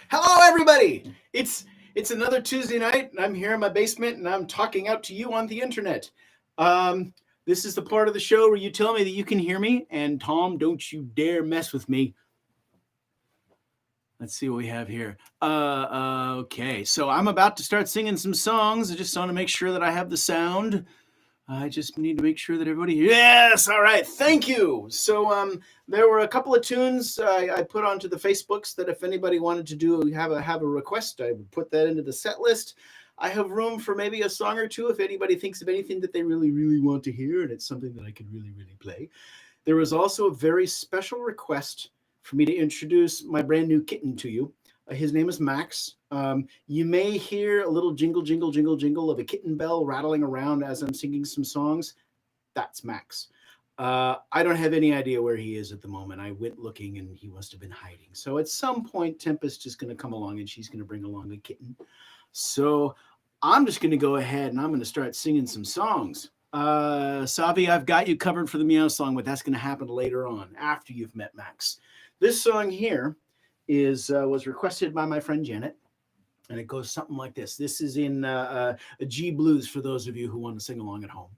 Hello, everybody. It's another Tuesday night, and I'm here in my basement, and I'm talking out to you on the internet. Um, this is the part of the show where you tell me that you can hear me, and Tom, don't you dare mess with me. Let's see what we have here. Okay, so I'm about to start singing some songs. I just want to make sure that I have the sound. I just need to make sure that everybody. Yes, all right. Thank you. So, there were a couple of tunes I put onto the Facebooks that if anybody wanted to do have a request, I would put that into the set list. I have room for maybe a song or two if anybody thinks of anything that they really want to hear, and it's something that I could really play. There was also a very special request for me to introduce my brand new kitten to you. His name is Max. You may hear a little jingle of a kitten bell rattling around as I'm singing some songs. That's Max. I don't have any idea where he is at the moment. I went looking and he must have been hiding. So at some point, Tempest is going to come along and she's going to bring along a kitten. So I'm just going to go ahead and I'm going to start singing some songs. Savi, I've got you covered for the meow song, but that's going to happen later on after you've met Max. This song here was requested by my friend Janet, and it goes something like this. This is in a G blues for those of you who want to sing along at home.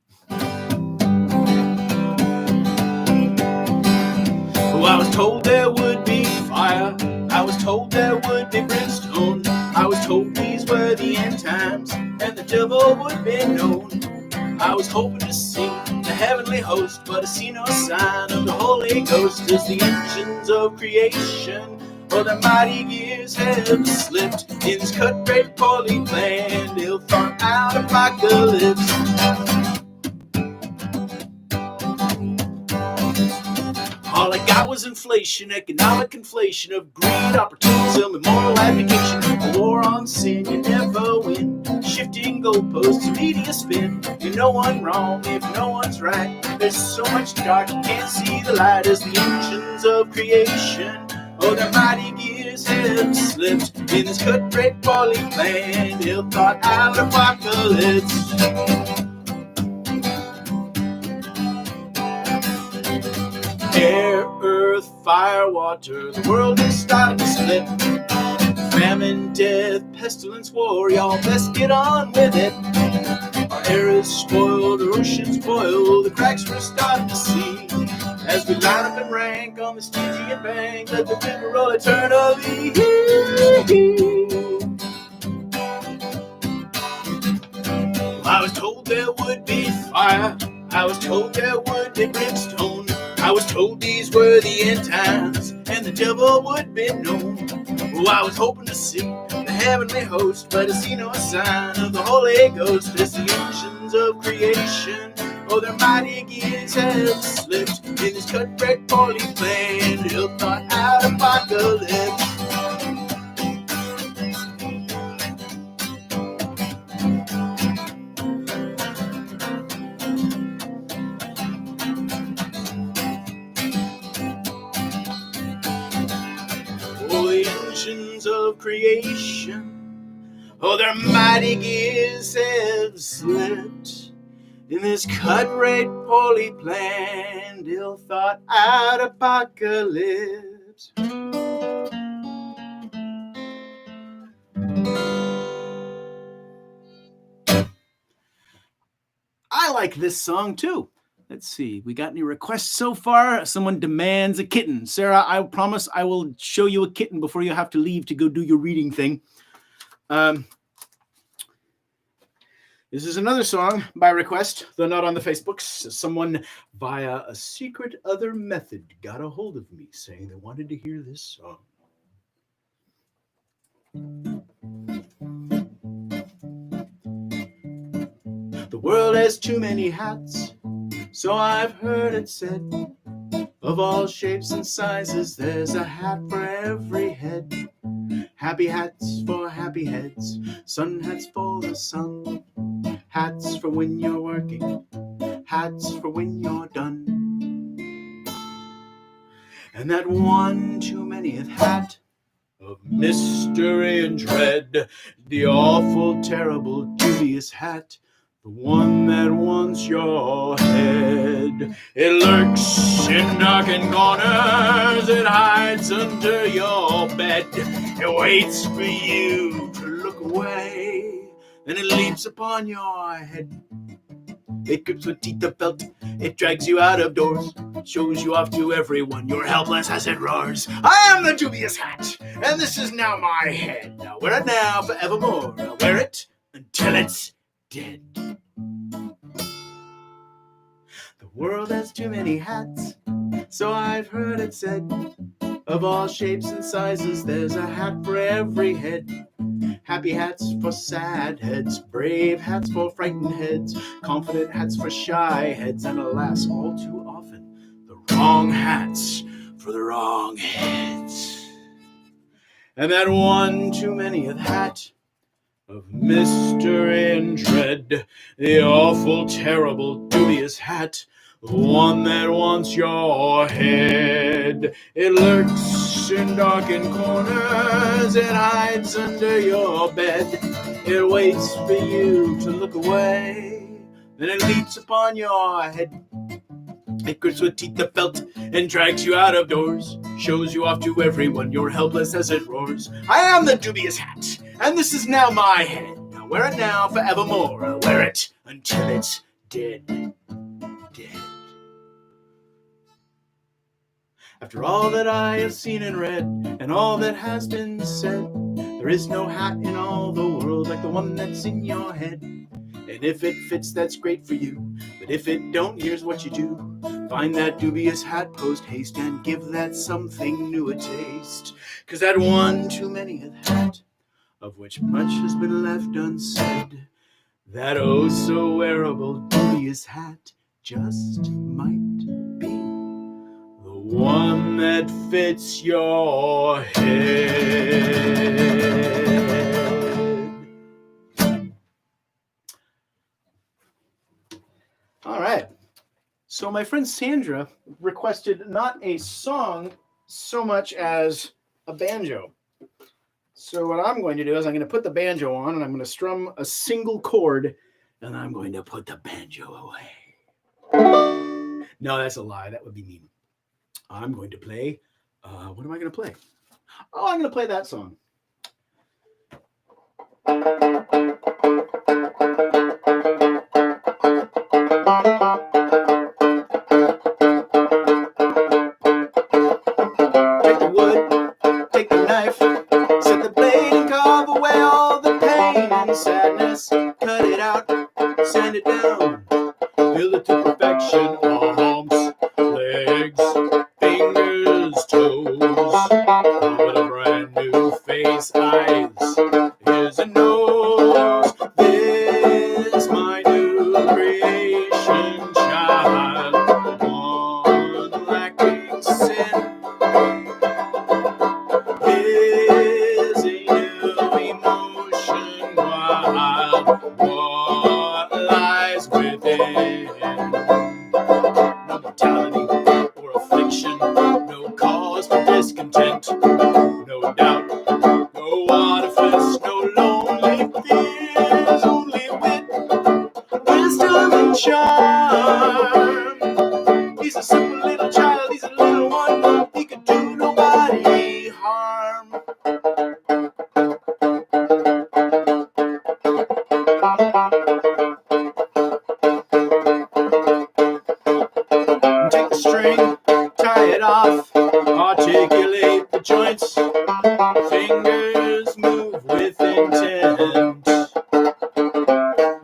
Oh, I was told there would be fire. I was told there would be brimstone. I was told these were the end times, and the devil would be known. I was hoping to see the heavenly host, but I see no sign of the Holy Ghost as the engines of creation. Oh, the mighty gears have slipped in this cut-rate, poorly planned, ill-thought-out apocalypse. All I got was inflation, economic inflation of greed, opportunism, and moral abdication. A war on sin, you never win. Shifting goalposts, media spin. You're no one wrong if no one's right. There's so much dark you can't see the light as the engines of creation. Oh, their mighty gears have slipped in this cut-rate, poorly planned, ill-thought-out apocalypse. Air, earth, fire, water, the world is starting to split. Famine, death, pestilence, war, y'all best get on with it. Our air is spoiled, our oceans boil, the cracks we're starting to see. As we line up and rank on the Stygian bank, let the river roll eternally. I was told there would be fire. I was told there would be brimstone. I was told these were the end times, and the devil would be known. Oh, I was hoping to see the heavenly host, but I see no sign of the Holy Ghost as the engines of creation. Oh, their mighty gears have slipped in this cut-rate, poorly planned, ill-thought-out apocalypse. Oh, the engines of creation, oh, their mighty gears have slipped in this cut-rate, poorly planned, ill-thought-out apocalypse. I like this song too. Let's see. We got any requests so far? Someone demands a kitten. Sarah, I promise I will show you a kitten before you have to leave to go do your reading thing. This is another song by request, though not on the Facebooks. Someone via a secret other method got a hold of me saying they wanted to hear this song. The world has too many hats, so I've heard it said. Of all shapes and sizes, there's a hat for every head. Happy hats for happy heads, sun hats for the sun. Hats for when you're working, hats for when you're done. And that one too manyth hat of mystery and dread, the awful, terrible, dubious hat the one that wants your head. It lurks in darkened corners, it hides under your bed. It waits for you to look away, then it leaps upon your head. It grips with teeth of felt, it drags you out of doors, shows you off to everyone, you're helpless as it roars. I am the dubious hat, and this is now my head. I'll wear it now forevermore, I'll wear it until it's dead. The world has too many hats, so I've heard it said. Of all shapes and sizes, there's a hat for every head. Happy hats for sad heads, brave hats for frightened heads, confident hats for shy heads, and alas, all too often, the wrong hats for the wrong heads. And that one too many of hat of mystery and dread, the awful, terrible, dubious hat, the one that wants your head. It lurks in darkened corners, it hides under your bed. It waits for you to look away, then it leaps upon your head. It grips with teeth of felt and drags you out of doors, shows you off to everyone, you're helpless as it roars. I am the dubious hat, and this is now my head. I'll wear it now forevermore, I'll wear it until it's dead. Dead. After all that I have seen and read, and all that has been said, there is no hat in all the world like the one that's in your head. And if it fits, that's great for you, but if it don't, here's what you do. Find that dubious hat post haste and give that something new a taste. 'Cause that one too many a hat, of which much has been left unsaid, that oh so wearable dubious hat just might be the one that fits your head. All right. So my friend Sandra requested not a song so much as a banjo. So what I'm going to do is I'm going to put the banjo on and I'm going to strum a single chord and I'm going to put the banjo away. No, that's a lie. That would be mean. I'm going to play, what am I going to play? Oh, I'm going to play that song. Take the wood, take the knife, set the blade and carve away all the pain and sadness. Cut it out, sand it down, build it to perfection. Arms, legs, fingers, toes. Put a brand new face, eyes, ears and nose. This my new creation child, one lacking sin. Is a new emotion wild, what lies within. No mortality or affliction, no cause for discontent, no doubt, no artifice, no lonely fears, only wit, wisdom and charm. He's a simple little child, he's a little one, he could do nobody harm. Take the string, tie it off, articulate the joints, fingers move with intent.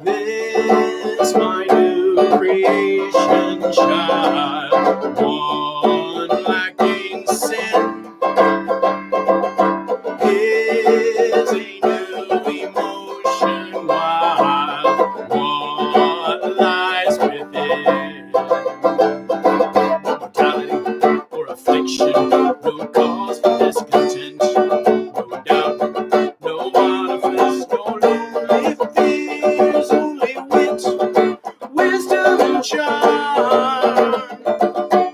This my new creation child, one lacking sin, is a new emotion wild, what lies within. No mortality or affliction, no cause for discontent, no doubt, no artifice, no lonely fears, only wit, wisdom and charm.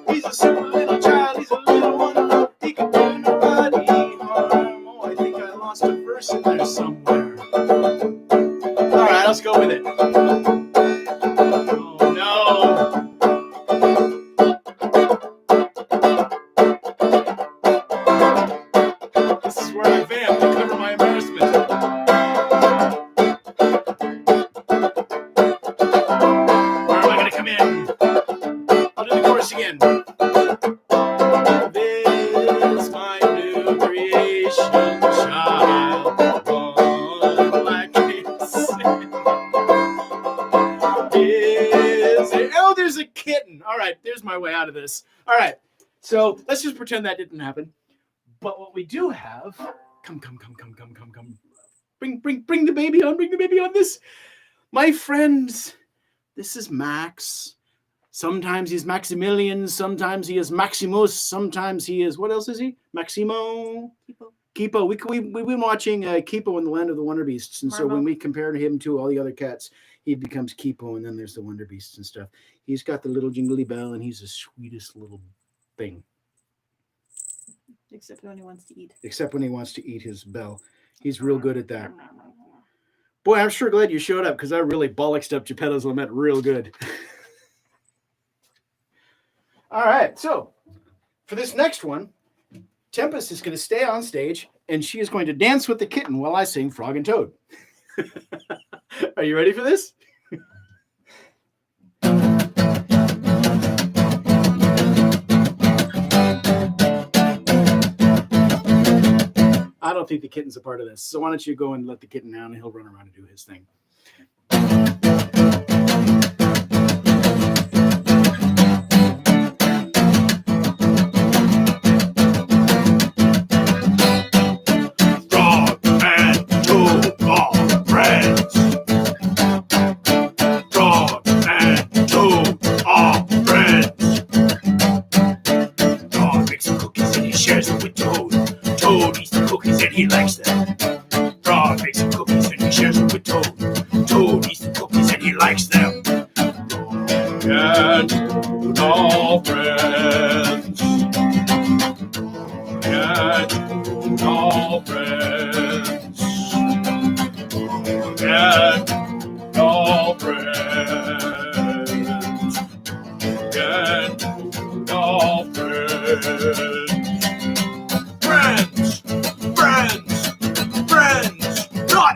He's a simple little child, he's a little one, he can do nobody harm. Oh, I think I lost a verse in there somewhere. All right, let's go with it. this. All right. So let's just pretend that didn't happen. But what we do have, come. Bring the baby on. Bring the baby on this. My friends, this is Max. Sometimes he's Maximilian. Sometimes he is Maximus. Sometimes he is, what else is he? Maximo? Kipo. We've been watching Kipo in the Land of the Wonder Beasts. And so when we compare him to all the other cats, he becomes Kipo, and then there's the Wonder Beasts and stuff. He's got the little jingly bell, and he's the sweetest little thing. Except when he wants to eat. Except when he wants to eat his bell. He's real good at that. Boy, I'm sure glad you showed up, because I really bollocksed up Geppetto's Lament real good. All right, so for this next one, Tempest is going to stay on stage, and she is going to dance with the kitten while I sing Frog and Toad. Are you ready for this? I don't think the kitten's a part of this, so why don't you go and let the kitten down, and he'll run around and do his thing. He likes them. Frog makes some cookies and he shares them with Toad. Toad eats the cookies and he likes them. And Toad all friends. And Toad all friends. And Toad all friends. And Toad all friends.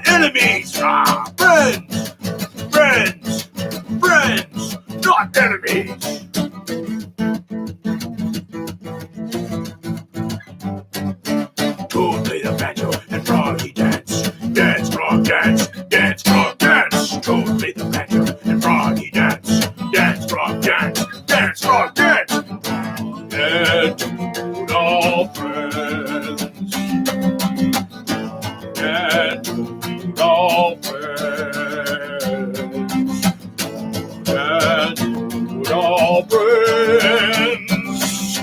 Enemies! Ah, friends! Not enemies! Toad play the banjo and Frog he dance. Dance, Frog, dance. Dance, Frog, dance. Toad play the banjo and Frog he dance. Dance, Frog, dance. Dance, Frog, dance. And Toad all friends. And Toad all friends. And Toad all friends.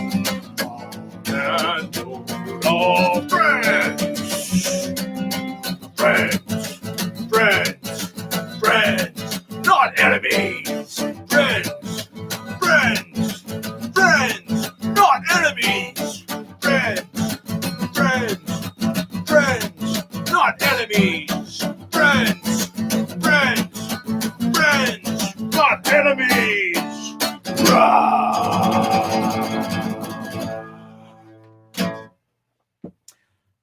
And Toad all friends. Friends, not enemies. Friends, not enemies. Friends, not enemies. Friends, not enemies.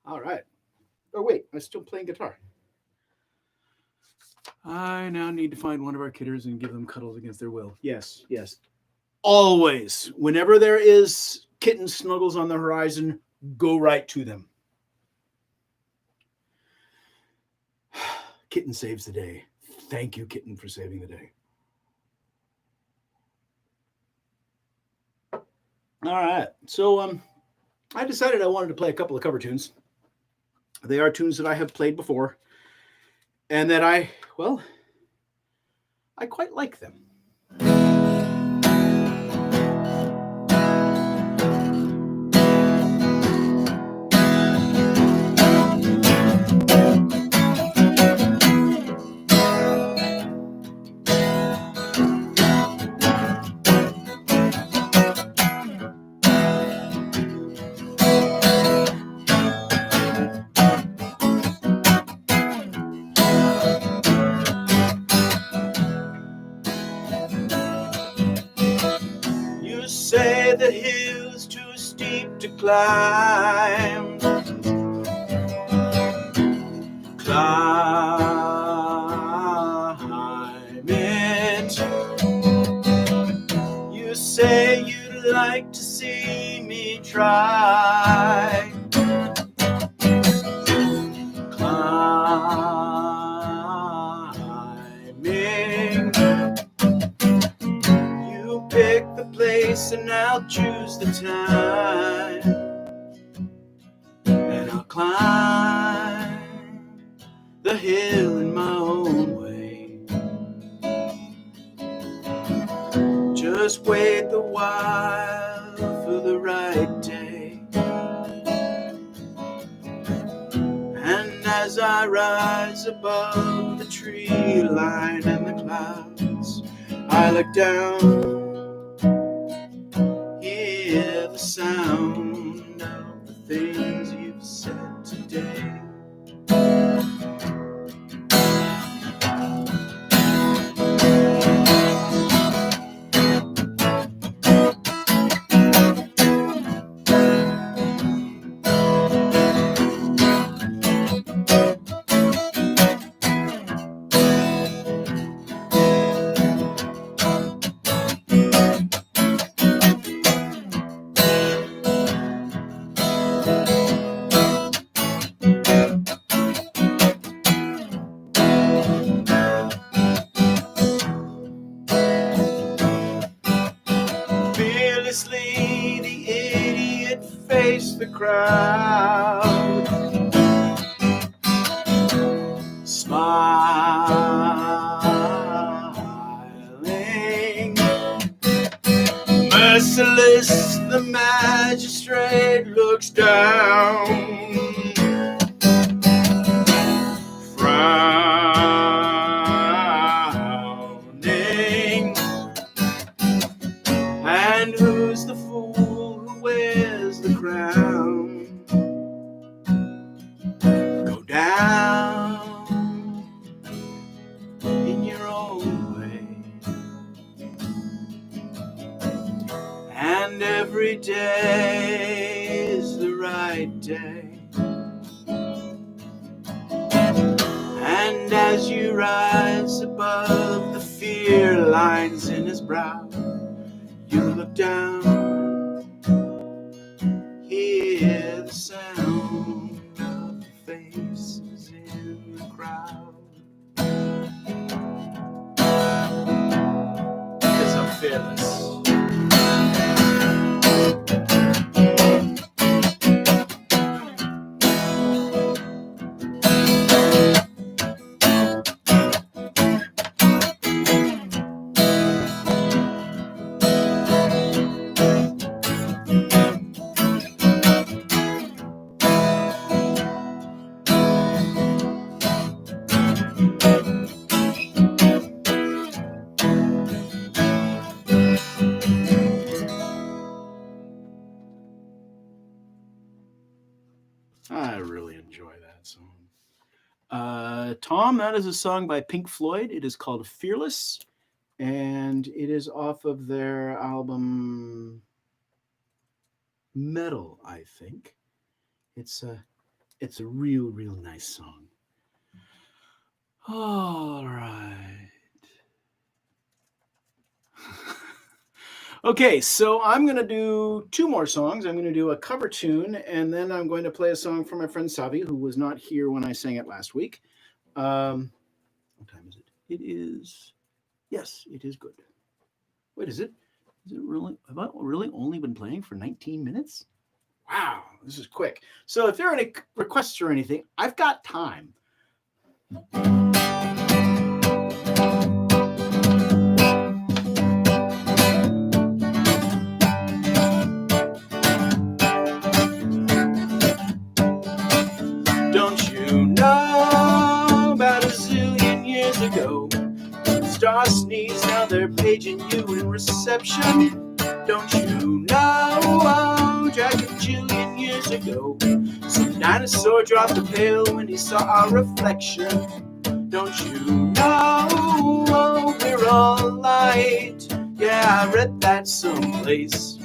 All right. Oh, wait, I'm still playing guitar. I now need to find one of our kitters and give them cuddles against their will. Yes. Always, whenever there is kitten snuggles on the horizon, go right to them. Kitten saves the day. Thank you, Kitten, for saving the day. All right. So I decided I wanted to play a couple of cover tunes. They are tunes that I have played before, and that I quite like them. Say the hill's too steep to climb. Climb it. You say you'd like to see me try. Climbing. You pick the place place, and I'll choose the time, and I'll climb the hill in my own way. Just wait a while for the right day. And as I rise above the tree line and the clouds, I look down, hear the sound of the things you've said today. Fearlessly, the idiot faced the crowd, smiling. Merciless, the magistrate looks down, frowning. And who's the fool who wears the crown? Go down in your own way. And every day is the right day. And as you rise above the fear lines in his brow, you look down, hear the sound of the faces in the crowd. 'Cause I'm fearless. I really enjoy that song. Tom, that is a song by Pink Floyd. It is called Fearless, and it is off of their album Metal, I think. It's a real nice song. All right. Okay, so I'm going to do two more songs. I'm going to do a cover tune, and then I'm going to play a song from my friend Savi, who was not here when I sang it last week. What time is it? It is, yes, it is good. Wait, is it really, have I really only been playing for 19 minutes? Wow, this is quick. So if there are any requests or anything, I've got time. Don't you know about a zillion years ago, stars sneeze, now they're paging you in reception. Don't you know, Jack a jillion years ago, some dinosaur dropped a pail when he saw our reflection. Don't you know, we're all light, yeah, I read that someplace.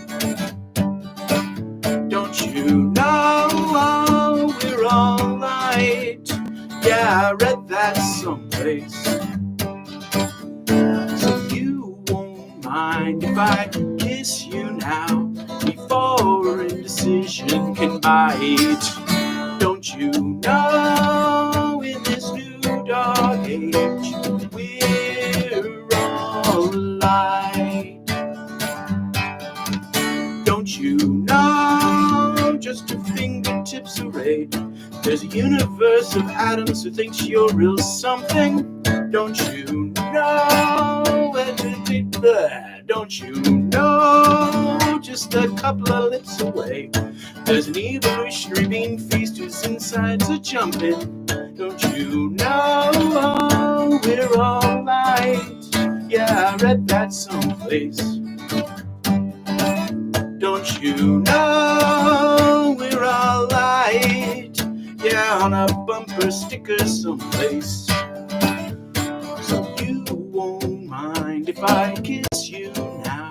Don't you know, we're all light, yeah, I read that someplace. So you won't mind if I kiss you now before indecision can bite. Don't you know, in this new dog age, we're all light. just your fingertips arrayed. There's a universe of atoms who thinks you're real something. Don't you know? Don't you know? Just a couple of lips away, there's an evolutionary being feast whose insides are jumping. Don't you know we're all light? Yeah, I read that someplace. Don't you know we're all light? Yeah, on a bumper sticker someplace. So you won't mind if I kiss you now.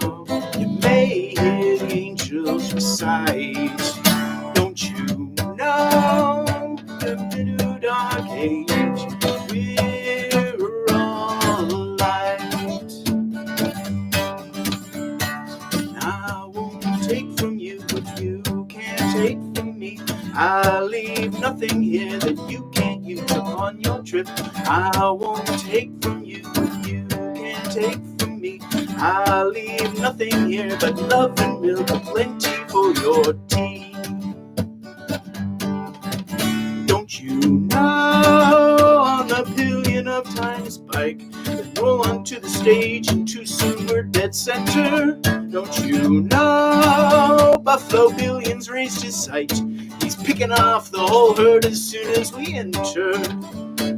You may hear the angels recite. Don't you know the dark age, we're all light. And I won't take from you what you can't take from me. I'll leave nothing here that you can't use upon your trip. I won't take from you what you can't take from me. I'll leave nothing here but love and milk and plenty for your tea. Don't you know on the pillion of time's bike that roll onto the stage and too soon we're dead center? Don't you know Buffalo Billion's raised his sight? He's picking off the whole herd as soon as we enter.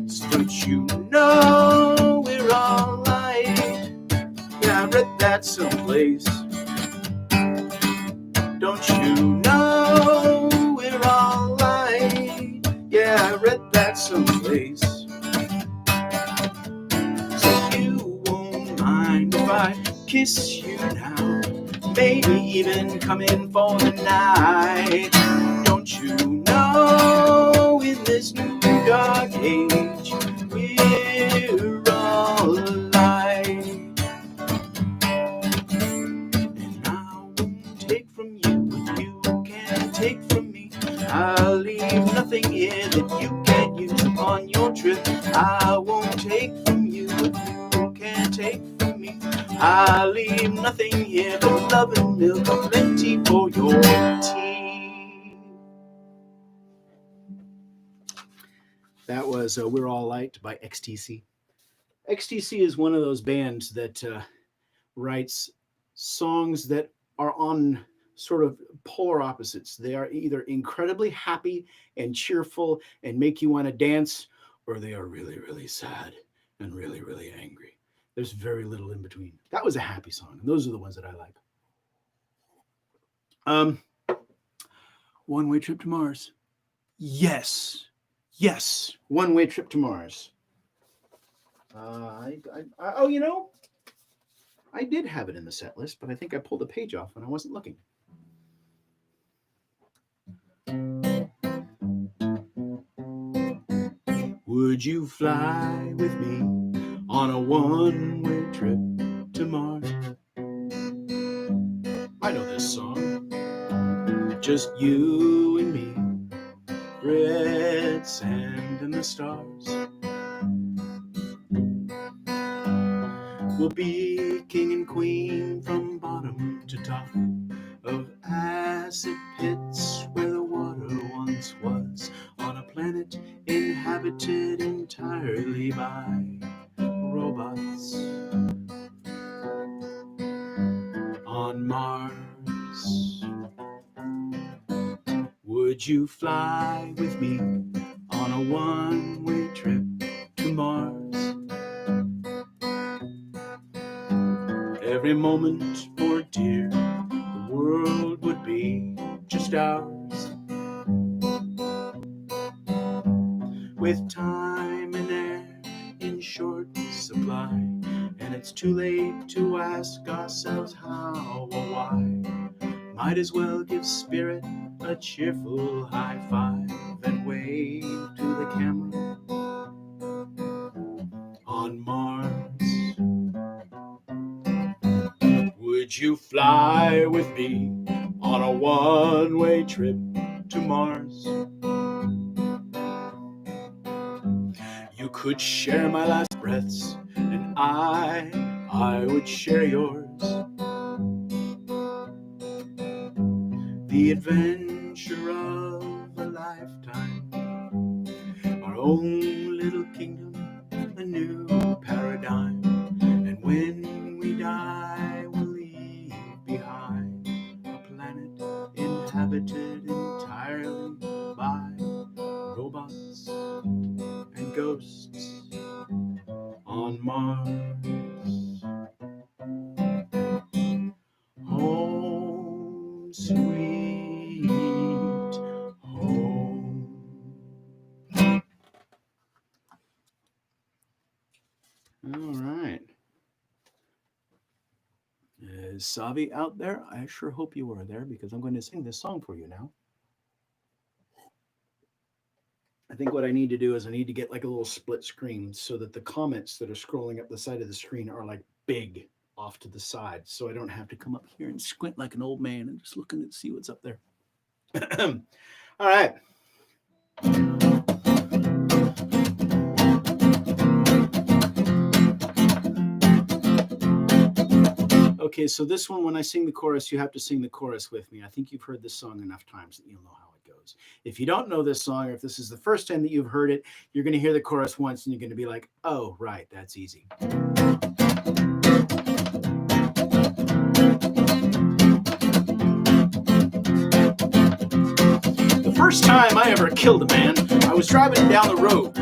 So don't you know we're all light? Yeah, I read that someplace. Don't you know we're all light? Yeah, I read that someplace. So you won't mind if I kiss you now, maybe even come in for the night. Don't you know in this new dark age, we're all light. And I won't take from you what you can't take from me. I'll leave nothing here that you can't use upon your trip. I won't take from you what you can't take from me. I'll leave nothing here but love and milk and plenty for your tea. That was We're All Light by XTC. XTC is one of those bands that writes songs that are on sort of polar opposites. They are either incredibly happy and cheerful and make you want to dance, or they are really, really sad and really, really angry. There's very little in between. That was a happy song, and those are the ones that I like. One-Way Trip to Mars. Yes, One-Way Trip to Mars. Oh, you know, I did have it in the set list, but I think I pulled a page off when I wasn't looking. Would you fly with me on a one-way trip to Mars? I know this song. Just you and me, red sand and the stars. We'll be king and queen from bottom to top of acid pits where the water once was, on a planet inhabited entirely by robots. On Mars, would you fly with me on a one-way trip to Mars? Every moment, poor dear, the world would be just ours. With time and air in short supply, and it's too late to ask ourselves how or why. Might as well give Spirit a cheerful high five and wave to the camera. On Mars, would you fly with me on a one-way trip to Mars? You could share my last breaths, and I would share yours. The adventure adventure of a lifetime. Our own little kingdom, a new paradigm. And when we die, we'll leave behind a planet inhabited entirely by robots and ghosts on Mars. Home, sweet home. All right. Is Savi out there? I sure hope you are there because I'm going to sing this song for you now. I think what I need to do is I need to get like a little split screen so that the comments that are scrolling up the side of the screen are like big off to the side, so I don't have to come up here and squint like an old man and just looking to see what's up there. All right. Okay, so this one, when I sing the chorus, you have to sing the chorus with me. I think you've heard this song enough times that you'll know how it goes. If you don't know this song, or if this is the first time that you've heard it, you're going to hear the chorus once and you're going to be like, oh, right, that's easy. The first time I ever killed a man, I was driving down the road.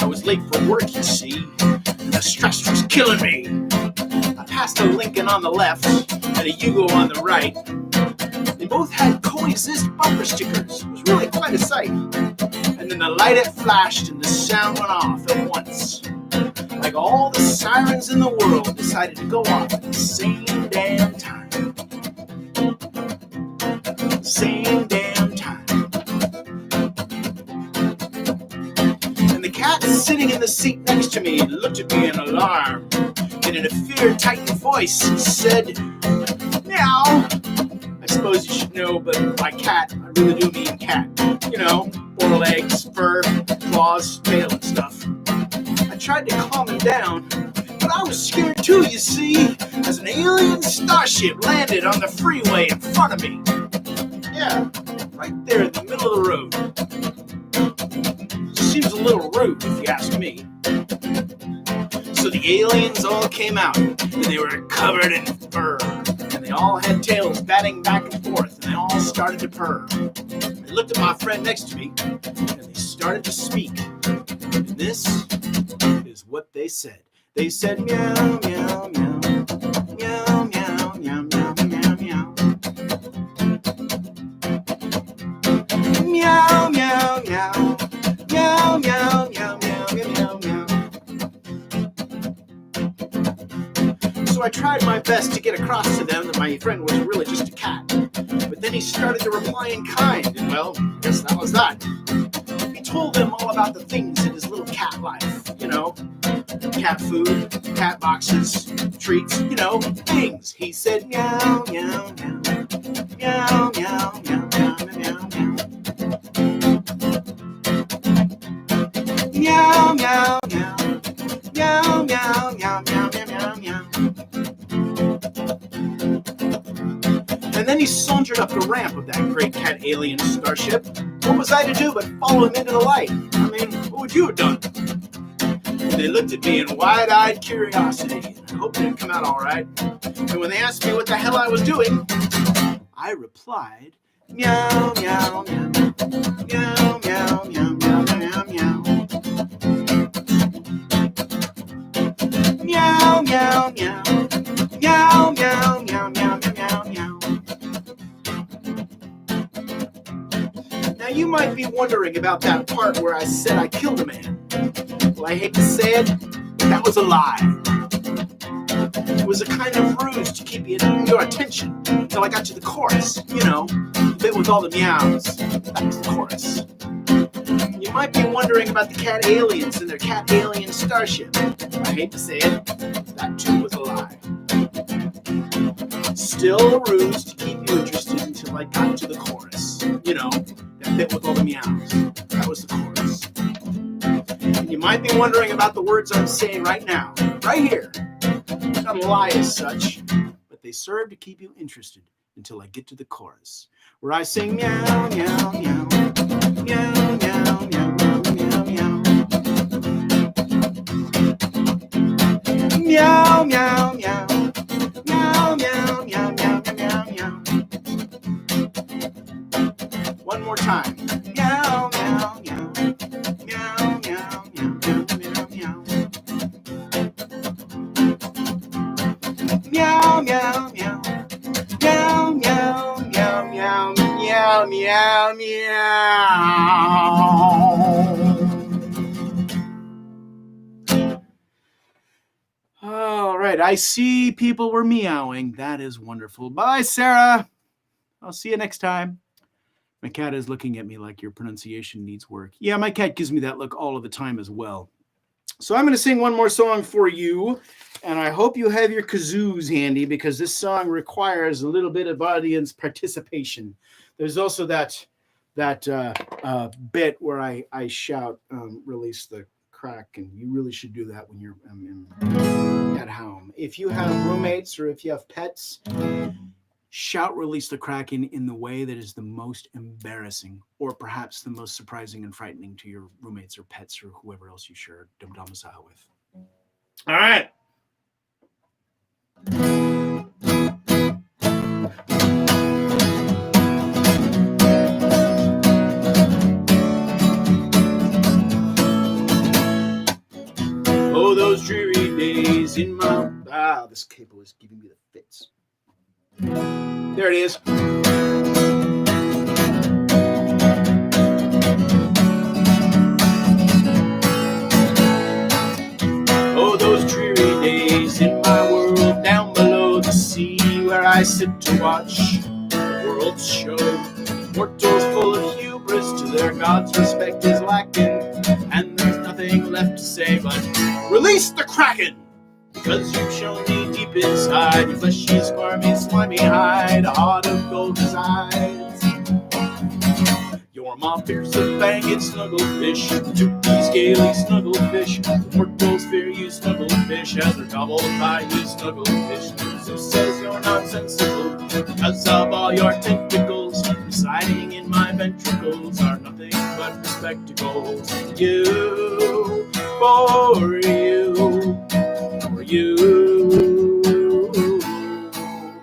I was late for work, you see, and the stress was killing me. I passed a Lincoln on the left and a Yugo on the right. They both had coexist bumper stickers. It was really quite a sight. And then the light it flashed and the sound went off at once. Like all the sirens in the world decided to go off at the same damn time. Same damn time. And the cat sitting in the seat next to me looked at me in alarm. And in a fear-tightened voice said, meow. I suppose you should know, but by cat, I really do mean cat. You know, 4 legs, fur, claws, tail and stuff. I tried to calm him down, but I was scared too, you see, as an alien starship landed on the freeway in front of me. Yeah, right there in the middle of the road. Just seems a little rude, if you ask me. So the aliens all came out, and they were covered in fur, and they all had tails batting back and forth, and they all started to purr. They looked at my friend next to me, and they started to speak. And this is what they said. They said, meow, meow, meow, meow, meow, meow, meow, meow, meow. Meow, meow, meow, meow, meow, meow, meow, meow, meow. So I tried my best to get across to them that my friend was really just a cat. But then he started to reply in kind, and well, I guess that was that. He told them all about the things in his little cat life, you know, cat food, cat boxes, treats, you know, things. He said meow, meow, meow, meow, meow, meow, meow, meow, meow. Meow, meow, meow, meow, meow, meow, meow, meow, meow. And then he sauntered up the ramp of that great cat alien starship. What was I to do but follow him into the light? I mean, what would you have done? And they looked at me in wide-eyed curiosity. I hoped it would come out all right. And when they asked me what the hell I was doing, I replied, meow, meow, meow, meow, meow, meow, meow, meow, meow. Meow, meow, meow, meow, meow, meow, meow, meow, meow. Now you might be wondering about that part where I said I killed a man. Well, I hate to say it, that was a lie. It was a kind of ruse to keep your attention until I got to the chorus. You know, the bit with all the meows. That was the chorus. You might be wondering about the cat aliens and their cat alien starship. I hate to say it, that too was a lie. Still a ruse to keep you interested until I got to the chorus. You know, that bit with all the meows. That was the chorus. And you might be wondering about the words I'm saying right now, right here. Not a lie as such, but they serve to keep you interested until I get to the chorus, where I sing meow, meow, meow, meow, meow, meow, meow, meow. Meow, meow, meow. Meow, meow, meow, meow, meow, meow. One more time. Meow, meow, meow. Meow, meow, meow, meow, meow, meow. Meow, meow, meow. Meow, meow, meow, meow, meow, meow, meow. All right, I see people were meowing. That is wonderful. Bye, Sarah. I'll see you next time. My cat is looking at me like your pronunciation needs work. Yeah, my cat gives me that look all of the time as well. So I'm going to sing one more song for you, and I hope you have your kazoos handy because this song requires a little bit of audience participation. There's also that bit where I shout, release the crack, and you really should do that when you're at home. If you have roommates or if you have pets, shout release the Kraken in the way that is the most embarrassing or perhaps the most surprising and frightening to your roommates or pets or whoever else you share domicile with. All right. Oh, those dreary days in my... this cable is giving me the fits. There it is. Oh, those dreary days in my world down below the sea, where I sit to watch the world's show. Mortals full of hubris, to their gods respect is lacking, and there's nothing left to say but release the Kraken! Because you've shown me deep inside your fleshy, squirmy, slimy hide, a heart of gold resides. You're my fearsome, fanged snugglefish, toothy, scaly snugglefish. The mortals fear you, snugglefish, as they're gobbled by you, snugglefish. Zeus says you're nonsensical because of all your tentacles residing in my ventricles are nothing but spectacles. You, for you. You,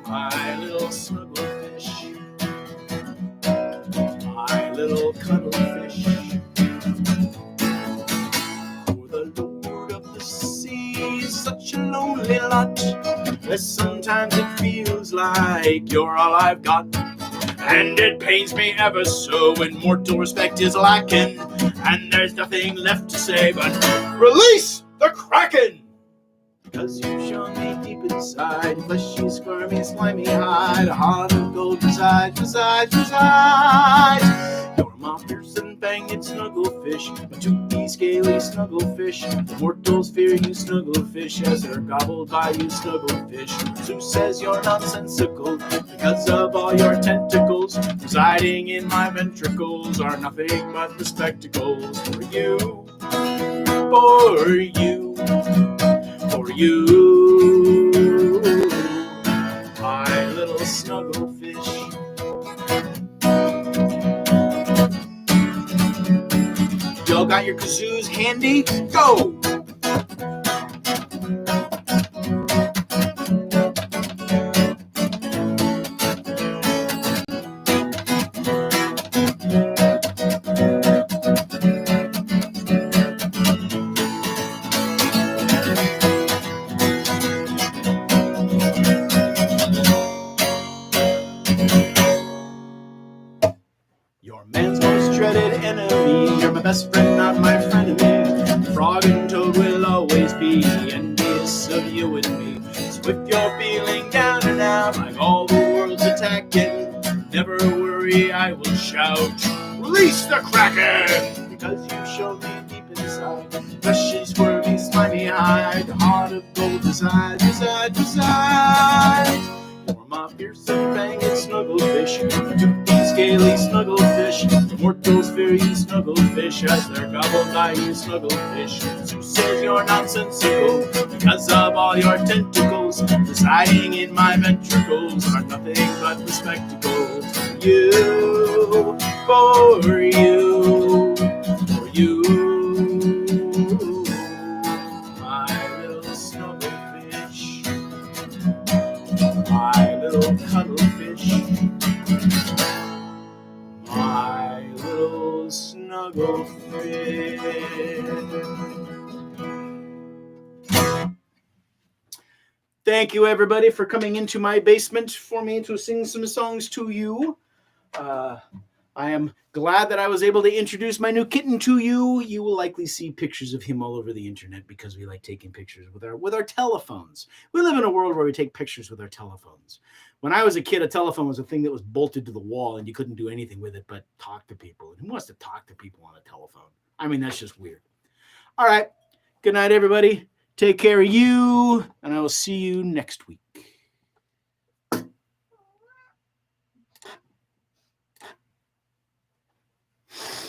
my little snugglefish, my little cuddlefish. For the Lord of the sea is such a lonely lot that sometimes it feels like you're all I've got. And it pains me ever so when mortal respect is lacking, and there's nothing left to say but release the Kraken! Because you've shown me deep inside, fleshy, squirmy, slimy hide, a heart of gold resides. You're my fearsome, fanged snugglefish, a toothy, scaly snugglefish. The mortals fear you, snugglefish, as they're gobbled by you, snugglefish. Zeus says you're nonsensical because of all your tentacles residing in my ventricles are nothing but the spectacles. For you, for you. For you, my little snugglefish. Y'all got your kazoos handy? Go! Best friend, not my frenemy. Frog and Toad will always be envious of you and me. So if you're feeling down and out, like all the world's attacking, never worry, I will shout, release the Kraken! Because you've shown me deep inside, fleshy, squirmy, slimy hide, heart of gold resides. You're my fearsome, fanged snugglefish, toothy, scaly snugglefish. snugglefish. The mortals fear you, snugglefish, as they're gobbled by you, snugglefish. Zeus, you're nonsensical because of all your tentacles residing in my ventricles are nothing but the spectacle. You, for you, for you, my little snugglefish, my little cuddlefish, my little snugglefish. Thank you, everybody, for coming into my basement for me to sing some songs to you. I am glad that I was able to introduce my new kitten to you. You will likely see pictures of him all over the internet because we like taking pictures with our telephones. We live in a world where we take pictures with our telephones. When I was a kid, a telephone was a thing that was bolted to the wall and you couldn't do anything with it but talk to people. And who wants to talk to people on a telephone? I mean, that's just weird. All right. Good night, everybody. Take care of you, and I will see you next week.